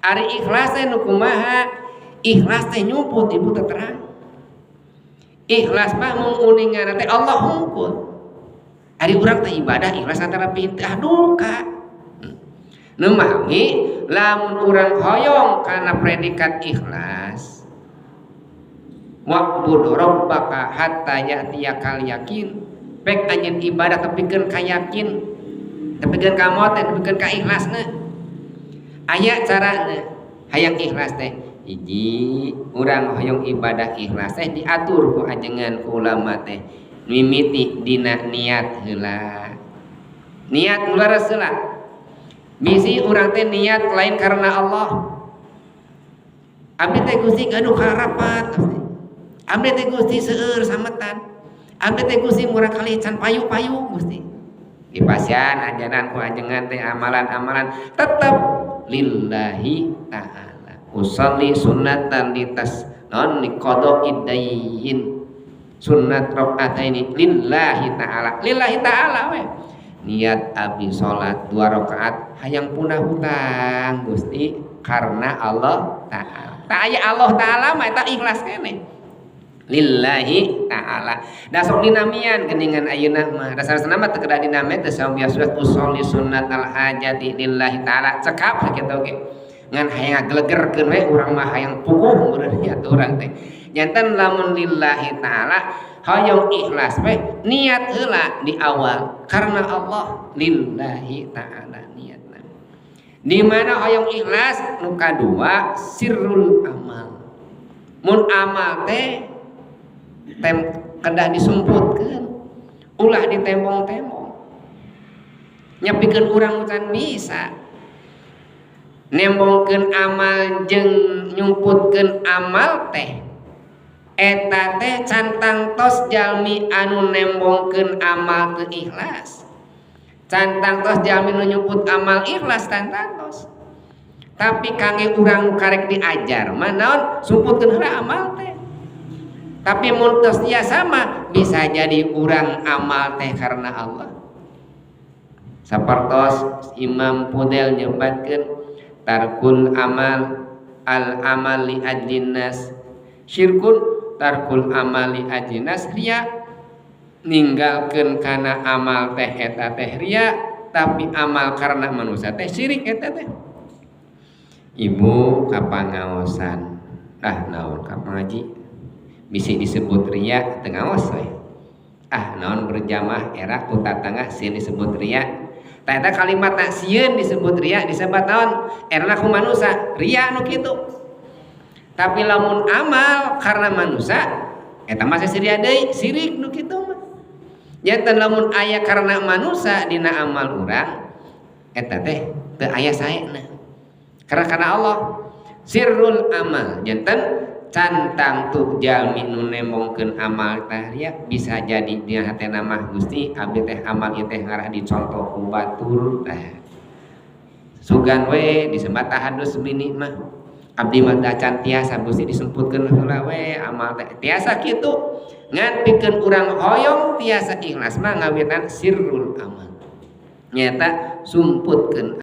Ari ikhlas teh nu kumaha? Ikhlas teh nyumput ibu teh terang. Ikhlas mah mung uningan teh Allah hungkul. Ari urang teh ibadah ikhlas antara pitah duka. Nemawi lamun urang hoyong kana predikat ikhlas. Wa'bud rabbaka hatta ya'tiyakal yakin. Pek anjeun ibadah tepikeun ka yakin, tepikeun ka moal teh tepikeun ka ikhlasna. Aya carana hayang ikhlas teh hiji urang hoyong ibadah ikhlas teh diatur ku ajengan ku ulama teh mimiti dina niat heula. Niat mularas heula. Bisi urang teh niat lain karena Allah. Abdi teh Gusti anu karapat. Abdi teh Gusti seueur sametan. Abdi teh Gusti murah kali can payu-payu Gusti. Dipasian ajaran ku ajengan teh amalan-amalan tetep lillahi ta'ala. Usolli sunnatan litas non liqada iddayin. Sunnat rakaataini lillahi ta'ala. Lillahi ta'ala we. Niat abdi salat 2 rakaat hayang punah hutang Gusti karena Allah Ta'ala. Tak aya Allah Ta'ala mah eta ikhlas keneh. Lillahi ta'ala. Da sok dinamian geuningan ayeuna mah. Dasarna mah teu kedah dinamian teh sabiasa usolli sunnatal hajati lillahi ta'ala. Cekap kitu oge. Ngan hayang ngagelegerkeun we urang mah hayang puguh meureun niat urang teh. Janten lamun lillahi ta'ala hoyong ikhlas we niat heula di awal karena Allah lillahi ta'ala niatna. Di mana hoyong ikhlas nu kadua sirrul amal. Mun amal teh kedah disumputkeun ulah ditembong-tembong nyapikeun urang ucan bisa nembongkeun amal jeung nyumputkeun amal teh eta teh cantang tos jalmi anu nembongkeun amal teu ikhlas, cantang tos jalmi nu nyumput amal ikhlas cantang tos. Tapi kangge urang karek diajar mah naon sumputkeun heula amal teh. Tapi mun tos nya sama bisa jadi urang amal teh karena Allah. Sapertos Imam Fudel nyebatkeun tarkul amal al amal li ajlinas syirkun tarkul amal li ajlinas riya. Ninggalkeun kana amal teh eta teh riya, tapi amal karena manusia teh syirik eta teh. Ibu kapangaosan naon ka ngaji bisa disebut ria tengah we. Naon berjamaah era utatangah sieun disebut ria. Eta kalimat sieun disebut ria disebut naon? Erna ku manusia ria nu kitu. Tapi lamun amal karena manusia eta mah ria deui sirik nu kitu mah. Janten lamun aya karena manusia dina amal urang eta teh teu aya saena. Karena Allah sirrul amal janten cantang tuh jalmi nu nembongkeun amal teh ria bisa jadi dina hatena mah Gusti abdi teh amal ieu teh ngarah dicontoh ku batur teh. Sugan we disebat tahadus bini mah abdi mah da can tiasa Gusti disemputkeun heula we amal teh tiasa kitu ngan pikeun urang hoyong tiasa ikhlas mah ngawitan sirrul amal. Nyata sumputkeun